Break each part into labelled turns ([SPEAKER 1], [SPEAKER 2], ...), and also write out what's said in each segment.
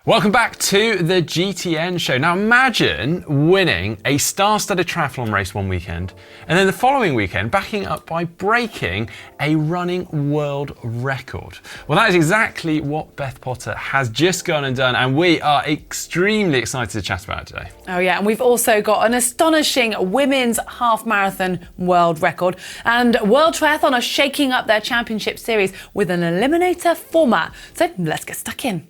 [SPEAKER 1] Welcome back to the GTN Show. Now imagine winning a star-studded triathlon race one weekend and then the following weekend backing up by breaking a running world record. Well, that is exactly what Beth Potter has just gone and done, and we are extremely excited to chat about it today.
[SPEAKER 2] Oh yeah, and we've also got an astonishing women's half marathon world record, and World Triathlon are shaking up their championship series with an eliminator format. So let's get stuck in.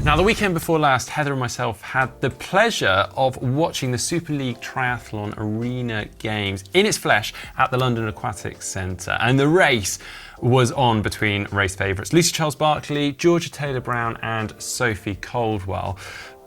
[SPEAKER 1] Now, the weekend before last, Heather and myself had the pleasure of watching the Super League Triathlon Arena Games in its flesh at the London Aquatics Centre. And the race was on between race favourites Lucy Charles-Barclay, Georgia Taylor-Brown and Sophie Coldwell.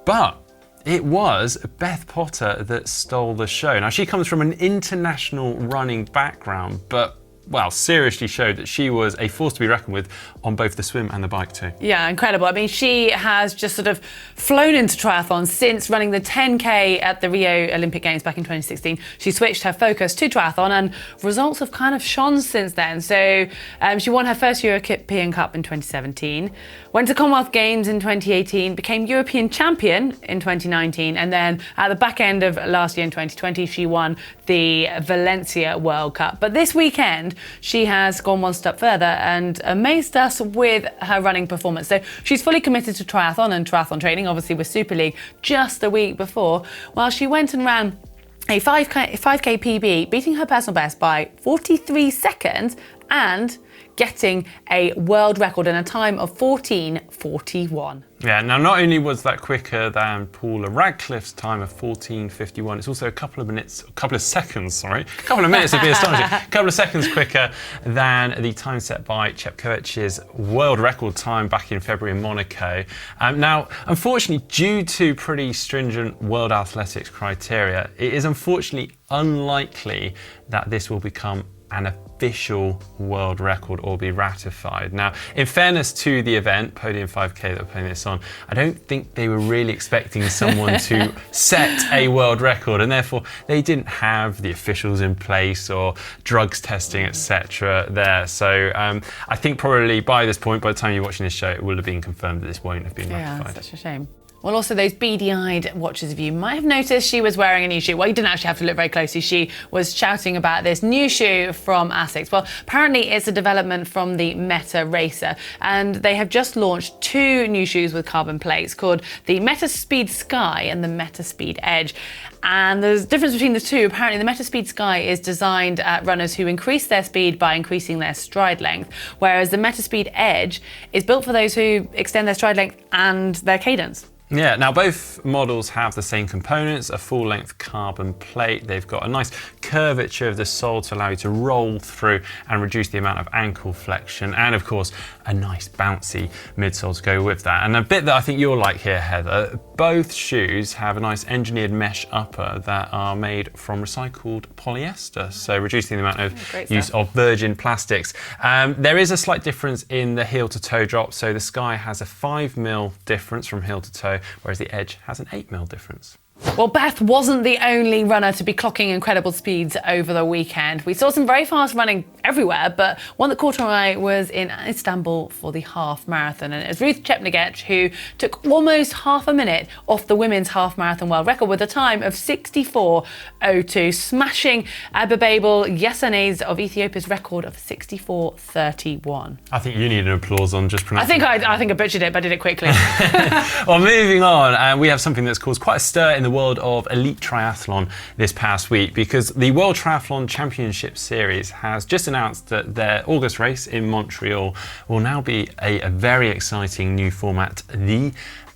[SPEAKER 1] But it was Beth Potter that stole the show. Now, she comes from an international running background, but well, seriously showed that she was a force to be reckoned with on both the swim and the bike too. Yeah,
[SPEAKER 2] incredible. I mean, she has just sort of flown into triathlon since running the 10K at the Rio Olympic Games back in 2016. She switched her focus to triathlon and results have kind of shone since then. So she won her first European Cup in 2017, went to Commonwealth Games in 2018, became European champion in 2019, and then at the back end of last year in 2020, she won the Valencia World Cup. But this weekend, she has gone one step further and amazed us with her running performance. So she's fully committed to triathlon and triathlon training, obviously with Super League, just the week before. Well, she went and ran a 5K PB, beating her personal best by 43 seconds and getting a world record in a time of 14:41.
[SPEAKER 1] Yeah, now not only was that quicker than Paula Radcliffe's time of 14:51, it's also a couple of minutes would be astonishing, a couple of seconds quicker than the time set by Chepkovic's world record time back in February in Monaco. Now, unfortunately, due to pretty stringent World Athletics criteria, it is unfortunately unlikely that this will become an official world record or be ratified. Now, in fairness to the event, Podium 5K that we're putting this on, I don't think they were really expecting someone to set a world record, and therefore they didn't have the officials in place or drugs testing, etc. there. So I think probably by this point, by the time you're watching this show, it will have been confirmed that this won't have been ratified.
[SPEAKER 2] Yeah, such a shame. Well, also those beady-eyed watchers of you might have noticed she was wearing a new shoe. Well, you didn't actually have to look very closely. She was shouting about this new shoe from Asics. Well, apparently it's a development from the Meta Racer, and they have just launched two new shoes with carbon plates called the Meta Speed Sky and the Meta Speed Edge. And there's a difference between the two. Apparently the Meta Speed Sky is designed at runners who increase their speed by increasing their stride length, whereas the Meta Speed Edge is built for those who extend their stride length and their cadence.
[SPEAKER 1] Yeah, now both models have the same components, a full-length carbon plate. They've got a nice curvature of the sole to allow you to roll through and reduce the amount of ankle flexion, and of course, a nice bouncy midsole to go with that. And a bit that I think you'll like here, Heather, both shoes have a nice engineered mesh upper that are made from recycled polyester, so reducing the amount of use of virgin plastics. There is a slight difference in the heel to toe drop, so the Sky has a 5mm difference from heel to toe, whereas the Edge has an 8mm difference.
[SPEAKER 2] Well, Beth wasn't the only runner to be clocking incredible speeds over the weekend. We saw some very fast running everywhere, but one that caught our eye was in Istanbul for the half marathon. And it was Ruth Chepngetich who took almost half a minute off the women's half marathon world record with a time of 64:02, smashing Abebabel Yesenes of Ethiopia's record of 64:31.
[SPEAKER 1] I think you need an applause on just pronouncing it.
[SPEAKER 2] I think I butchered it, but I did it quickly.
[SPEAKER 1] Well, moving on, we have something that's caused quite a stir in the world of elite triathlon this past week, because the World Triathlon Championship Series has just announced that their August race in Montreal will now be a very exciting new format, the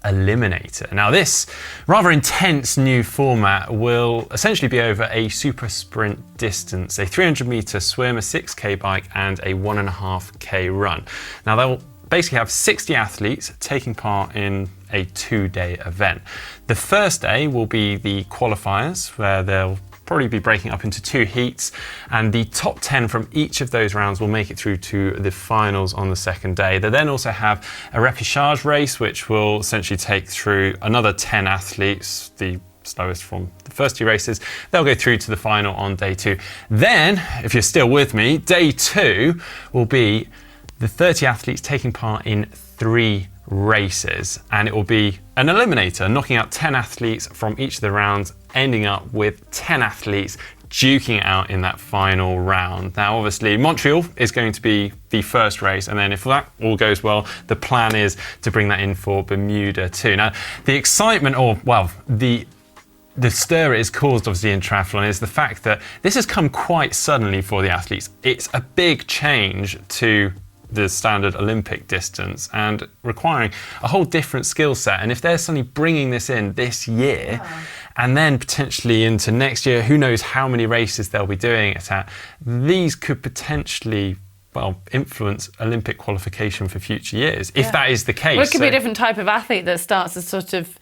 [SPEAKER 1] eliminator. Now, this rather intense new format will essentially be over a super sprint distance, a 300-meter swim, a 6K bike and a 1.5K run. Now, they'll basically have 60 athletes taking part in a 2-day event. The first day will be the qualifiers, where they'll probably be breaking up into 2 heats, and the top 10 from each of those rounds will make it through to the finals on the second day. They then also have a repechage race, which will essentially take through another 10 athletes, the slowest from the first 2 races, they'll go through to the final on day 2. Then, if you're still with me, day 2 will be the 30 athletes taking part in 3 races, and it will be an eliminator, knocking out 10 athletes from each of the rounds, ending up with 10 athletes duking it out in that final round. Now, obviously, Montreal is going to be the first race, and then if that all goes well, the plan is to bring that in for Bermuda too. Now, the excitement, or well, the stir it is caused obviously in triathlon is the fact that this has come quite suddenly for the athletes. It's a big change to the standard Olympic distance and requiring a whole different skill set. And if they're suddenly bringing this in this year, and then potentially into next year, who knows how many races they'll be doing it at, these could potentially, well, influence Olympic qualification for future years, if that is the case.
[SPEAKER 2] Well, it could be a different type of athlete that starts to sort of,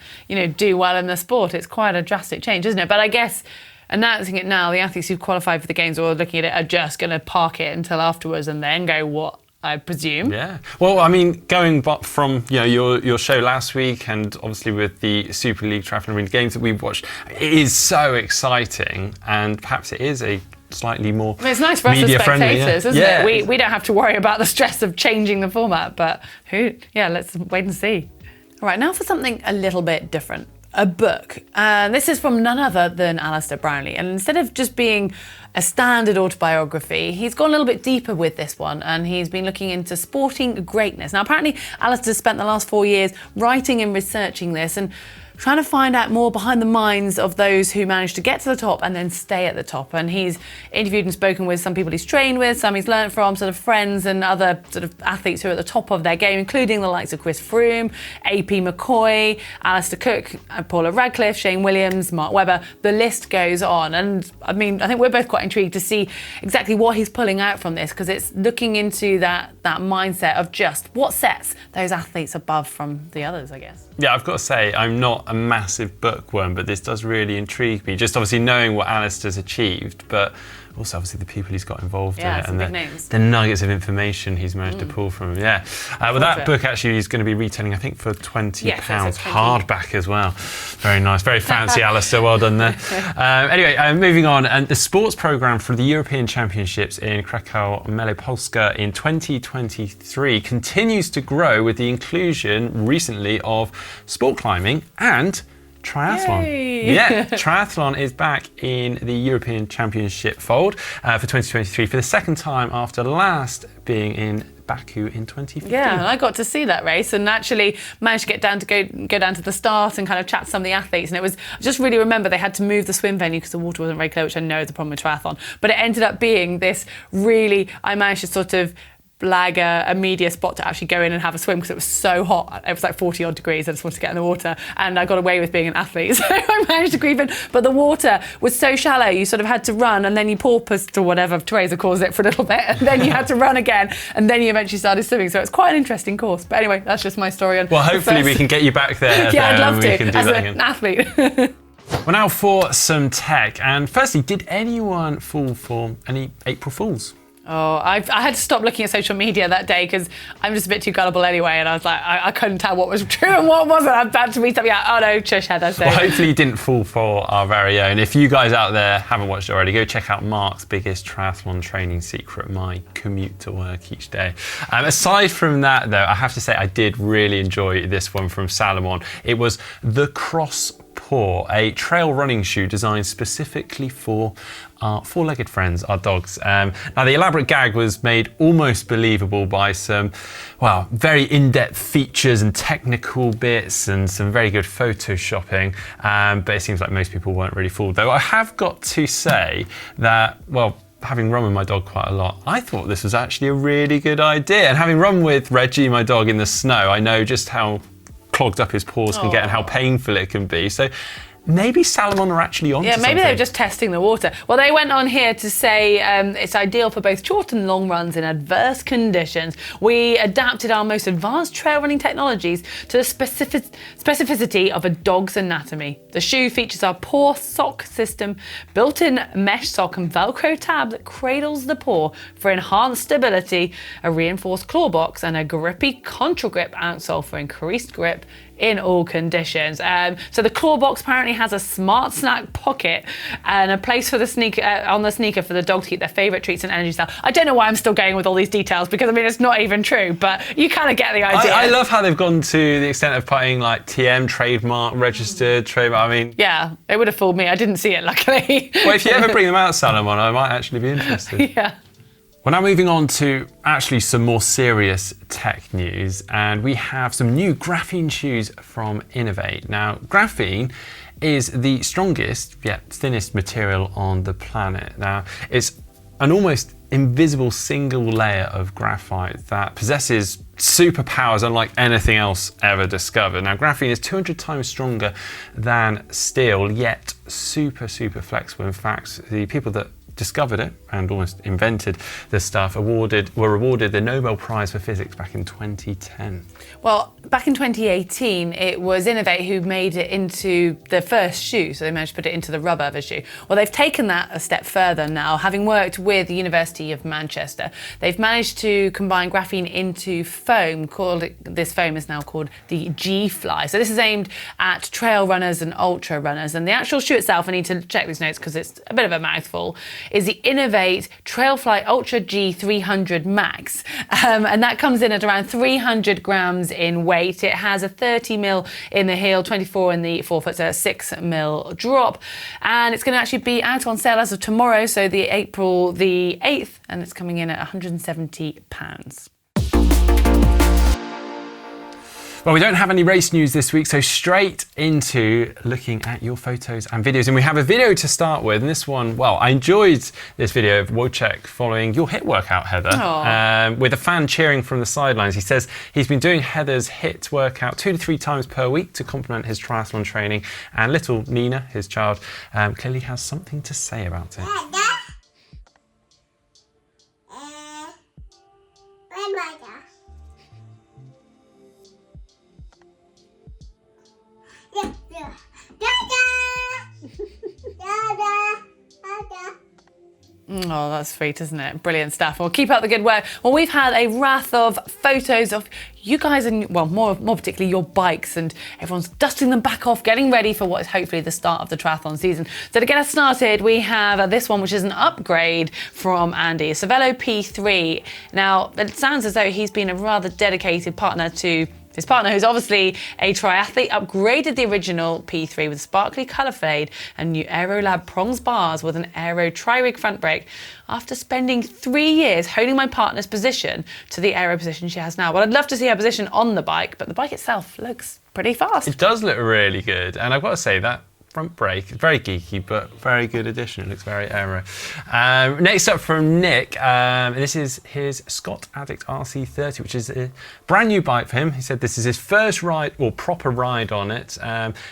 [SPEAKER 2] do well in the sport. It's quite a drastic change, isn't it? But I guess announcing it now, the athletes who've qualified for the games or looking at it are just going to park it until afterwards and then go, what? I presume. Yeah.
[SPEAKER 1] Well, I mean, going back from your show last week, and obviously with the Super League Triathlon Arena Games that we've watched, it is so exciting, and perhaps it is a slightly more
[SPEAKER 2] it's nice for us as spectators, isn't it? We don't have to worry about the stress of changing the format, but let's wait and see. All right, now for something a little bit different. A book. This is from none other than Alistair Brownlee. And instead of just being a standard autobiography, he's gone a little bit deeper with this one, and he's been looking into sporting greatness. Now, apparently, Alistair spent the last 4 years writing and researching this and trying to find out more behind the minds of those who managed to get to the top and then stay at the top. And he's interviewed and spoken with some people he's trained with, some he's learned from, sort of friends and other sort of athletes who are at the top of their game, including the likes of Chris Froome, AP McCoy, Alistair Cook, Paula Radcliffe, Shane Williams, Mark Webber. The list goes on. And I mean, I think we're both quite intrigued to see exactly what he's pulling out from this, because it's looking into that mindset of just what sets those athletes above from the others, I guess.
[SPEAKER 1] Yeah, I've got to say, I'm not a massive bookworm, but this does really intrigue me. Just obviously knowing what Alistair's achieved, but also obviously the people he's got involved in it, and the nuggets of information he's managed to pull from him. Well, that book actually is going to be retailing, I think, for £20, hardback as well. Very nice, very fancy, Alistair. Well done there. Anyway, moving on, and the sports programme for the European Championships in Krakow Malopolska in 2023 continues to grow with the inclusion recently of sport climbing and triathlon.
[SPEAKER 2] Yay.
[SPEAKER 1] Triathlon is back in the European Championship fold for 2023 for the second time after last being in Baku in 2015.
[SPEAKER 2] Yeah, and I got to see that race and actually managed to get down to go down to the start and kind of chat to some of the athletes. And it was, I just really remember they had to move the swim venue because the water wasn't very clear, which I know is a problem with triathlon. But it ended up being this really, I managed to sort of blag a media spot to actually go in and have a swim because it was so hot. It was like 40 odd degrees. I just wanted to get in the water, and I got away with being an athlete. So I managed to creep in, but the water was so shallow. You sort of had to run, and then you porpoised or whatever Teresa calls it for a little bit, and then you had to run again, and then you eventually started swimming. So it's quite an interesting course. But anyway, that's just my story.
[SPEAKER 1] Well, hopefully we can get you back there.
[SPEAKER 2] Yeah, I'd love to,
[SPEAKER 1] as
[SPEAKER 2] an athlete.
[SPEAKER 1] Well, now for some tech. And firstly, did anyone fall for any April Fools?
[SPEAKER 2] Oh, I had to stop looking at social media that day because I'm just a bit too gullible anyway, and I was like, I couldn't tell what was true and what wasn't. I'm about to read something out. Oh no, shush, had I say.
[SPEAKER 1] Well, hopefully you didn't fall for our very own. If you guys out there haven't watched it already, go check out Mark's biggest triathlon training secret, my commute to work each day. Aside from that, though, I have to say I did really enjoy this one from Salomon. It was the Cross Paw, a trail running shoe designed specifically for our four-legged friends, our dogs. Now, the elaborate gag was made almost believable by some, well, very in-depth features and technical bits and some very good photoshopping, but it seems like most people weren't really fooled. Though I have got to say that, well, having run with my dog quite a lot, I thought this was actually a really good idea. And having run with Reggie, my dog, in the snow, I know just how clogged up his paws can get and how painful it can be. So maybe Salomon are actually on to something.
[SPEAKER 2] Yeah, maybe they were just testing the water. Well, they went on here to say it's ideal for both short and long runs in adverse conditions. We adapted our most advanced trail running technologies to the specificity of a dog's anatomy. The shoe features our paw sock system, built-in mesh sock and Velcro tab that cradles the paw for enhanced stability, a reinforced claw box, and a grippy contra grip outsole for increased grip in all conditions. So the claw box apparently has a smart snack pocket and a place for the sneaker on the sneaker for the dog to keep their favourite treats and energy style. I don't know why I'm still going with all these details because I mean it's not even true, but you kind of get the idea.
[SPEAKER 1] I love how they've gone to the extent of putting like TM trademark, registered trademark. I mean,
[SPEAKER 2] yeah, it would have fooled me. I didn't see it, luckily.
[SPEAKER 1] Well, if you ever bring them out, Salomon, I might actually be interested.
[SPEAKER 2] Yeah.
[SPEAKER 1] Well, now moving on to actually some more serious tech news, and we have some new graphene shoes from Innovate. Now, graphene is the strongest yet thinnest material on the planet. Now, it's an almost invisible single layer of graphite that possesses superpowers unlike anything else ever discovered. Now, graphene is 200 times stronger than steel, yet super flexible. In fact, the people that discovered it and almost invented the stuff were awarded the Nobel Prize for Physics back in 2010.
[SPEAKER 2] Well, back in 2018, it was Innovate who made it into the first shoe, so they managed to put it into the rubber of a shoe. Well, they've taken that a step further now, having worked with the University of Manchester. They've managed to combine graphene into foam. This foam is now called the G-Fly. So this is aimed at trail runners and ultra runners. And the actual shoe itself, I need to check these notes because it's a bit of a mouthful, is the Innovate Trailfly Ultra G 300 Max. And that comes in at around 300 grams in weight. It has a 30 mil in the heel, 24 in the forefoot, so a 6 mil drop. And it's going to actually be out on sale as of tomorrow, so the April the 8th, and it's coming in at £170.
[SPEAKER 1] Well, we don't have any race news this week, so straight into looking at your photos and videos. And we have a video to start with, and this one, well, I enjoyed this video of Wojciech following your HIIT workout, Heather, with a fan cheering from the sidelines. He says he's been doing Heather's HIIT workout 2 to 3 times per week to complement his triathlon training, and little Nina, his child, clearly has something to say about it.
[SPEAKER 2] Oh, that's sweet, isn't it? Brilliant stuff. Well, keep up the good work. Well, we've had a wrath of photos of you guys and, well, more particularly your bikes, and everyone's dusting them back off, getting ready for what is hopefully the start of the triathlon season. So to get us started, we have this one, which is an upgrade from Andy. It's a Velo P3. Now, it sounds as though he's been a rather dedicated partner to his partner, who's obviously a triathlete, upgraded the original P3 with sparkly colour fade and new Aerolab prongs bars with an Aero tri-rig front brake after spending 3 years holding my partner's position to the Aero position she has now. Well, I'd love to see her position on the bike, but the bike itself looks pretty fast.
[SPEAKER 1] It does look really good, and I've got to say that front brake, it's very geeky, but very good addition. It looks very aero. Next up from Nick, this is his Scott Addict RC30, which is a brand new bike for him. He said this is his first ride, or proper ride on it.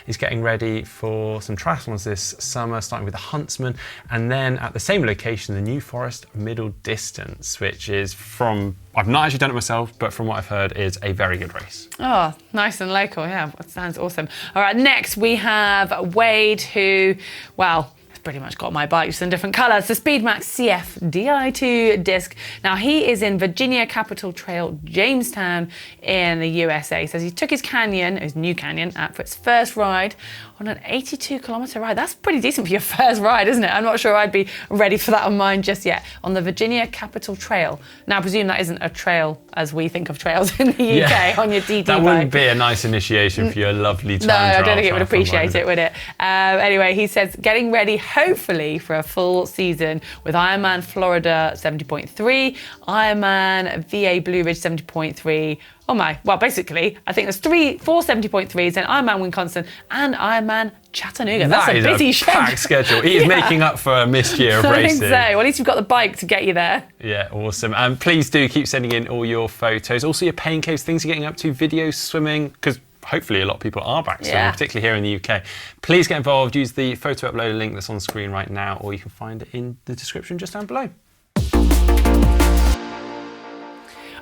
[SPEAKER 1] He's getting ready for some triathlons this summer, starting with the Huntsman, and then at the same location, the New Forest Middle Distance, which is from, I've not actually done it myself, but from what I've heard, is a very good race.
[SPEAKER 2] Oh, nice and local, yeah, that sounds awesome. All right, next we have Wade, who, well, has pretty much got my bikes in different colours. The Speedmax CF Di2 disc. Now, he is in Virginia Capitol Trail, Jamestown in the USA. He says he took his Canyon, his new Canyon, out for its first ride on an 82-kilometre ride. That's pretty decent for your first ride, isn't it? I'm not sure I'd be ready for that on mine just yet. On the Virginia Capitol Trail. Now, I presume that isn't a trail as we think of trails in the UK on your DD
[SPEAKER 1] That
[SPEAKER 2] bike.
[SPEAKER 1] wouldn't be a nice initiation for your lovely time trial.
[SPEAKER 2] No, I don't think it would appreciate it, would it? Anyway, he says getting ready, hopefully, for a full season with Ironman Florida 70.3, Ironman VA Blue Ridge 70.3. Oh my, well, basically, I think there's 4 70.3s, then Ironman Wisconsin and Ironman Chattanooga. That's a busy schedule.
[SPEAKER 1] Packed schedule. He is making up for a missed year of racing.
[SPEAKER 2] I think so. Well, at least you've got the bike to get you there.
[SPEAKER 1] Yeah, awesome. And please do keep sending in all your photos. Also your pain caves, things you're getting up to, videos, swimming, because hopefully a lot of people are back swimming, particularly here in the UK. Please get involved. Use the photo uploader link that's on screen right now, or you can find it in the description just down below.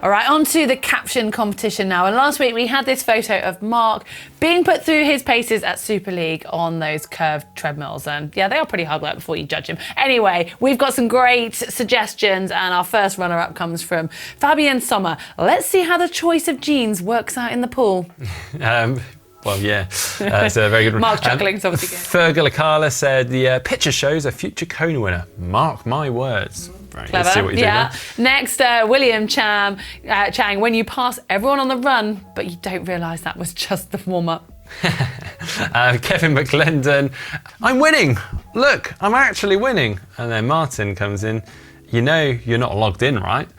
[SPEAKER 2] All right, on to the caption competition now. And last week we had this photo of Mark being put through his paces at Super League on those curved treadmills. And yeah, they are pretty hard work before you judge him. Anyway, we've got some great suggestions, and our first runner-up comes from Fabian Sommer. Let's see how the choice of jeans works out in the pool.
[SPEAKER 1] Well, yeah, it's a very good one.
[SPEAKER 2] Mark chuckling, it's obviously good.
[SPEAKER 1] Fergal Akala said the picture shows a future Kona winner. Mark my words. Right,
[SPEAKER 2] Clever.
[SPEAKER 1] let's see what you do
[SPEAKER 2] Yeah. Next, William Chang, when you pass everyone on the run, but you don't realise that was just the warm-up.
[SPEAKER 1] Kevin McClendon, I'm winning. Look, I'm actually winning. And then Martin comes in. You know you're not logged in, right?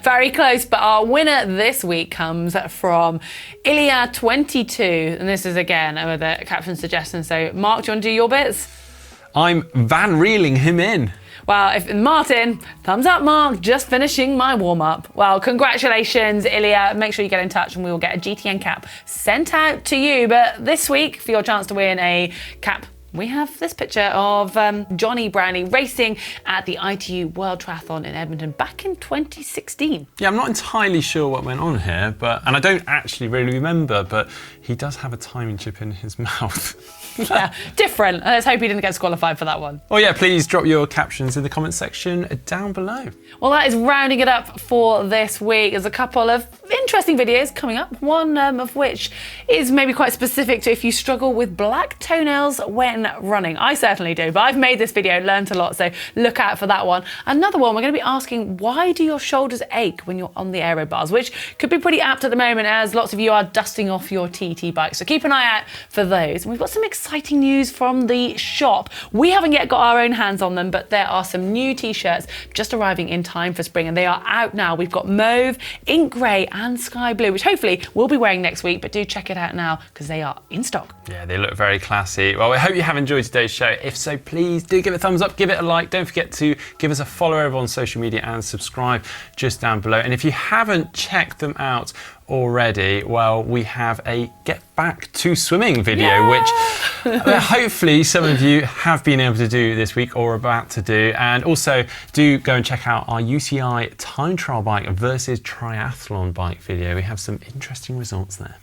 [SPEAKER 2] Very close, but our winner this week comes from Ilya22, and this is again with a caption suggestion. So, Mark, do you want to do your bits?
[SPEAKER 1] I'm Van Reeling him in.
[SPEAKER 2] Well, if Martin, thumbs up, Mark, just finishing my warm-up. Well, congratulations, Ilya. Make sure you get in touch and we will get a GTN cap sent out to you. But this week, for your chance to win a cap, we have this picture of Johnny Brownlee racing at the ITU World Triathlon in Edmonton back in 2016.
[SPEAKER 1] Yeah, I'm not entirely sure what went on here, and I don't actually really remember, but he does have a timing chip in his mouth.
[SPEAKER 2] Yeah, different. Let's hope he didn't get disqualified for that one.
[SPEAKER 1] Oh yeah, please drop your captions in the comments section down below.
[SPEAKER 2] Well, that is rounding it up for this week. There's a couple of interesting videos coming up, one of which is maybe quite specific to if you struggle with black toenails when running. I certainly do, but I've made this video, learned a lot, so look out for that one. Another one, we're going to be asking, why do your shoulders ache when you're on the aero bars, which could be pretty apt at the moment as lots of you are dusting off your TT bikes. So keep an eye out for those. And we've got some exciting news from the shop. We haven't yet got our own hands on them, but there are some new t-shirts just arriving in time for spring, and they are out now. We've got mauve, ink grey and sky blue, which hopefully we'll be wearing next week, but do check it out now because they are in stock.
[SPEAKER 1] Yeah, they look very classy. Well, I hope you have enjoyed today's show. If so, please do give it a thumbs up, give it a like. Don't forget to give us a follow over on social media and subscribe just down below. And if you haven't checked them out already, well, we have a get back to swimming video, which hopefully some of you have been able to do this week or about to do. And also do go and check out our UCI time trial bike versus triathlon bike video. We have some interesting results there.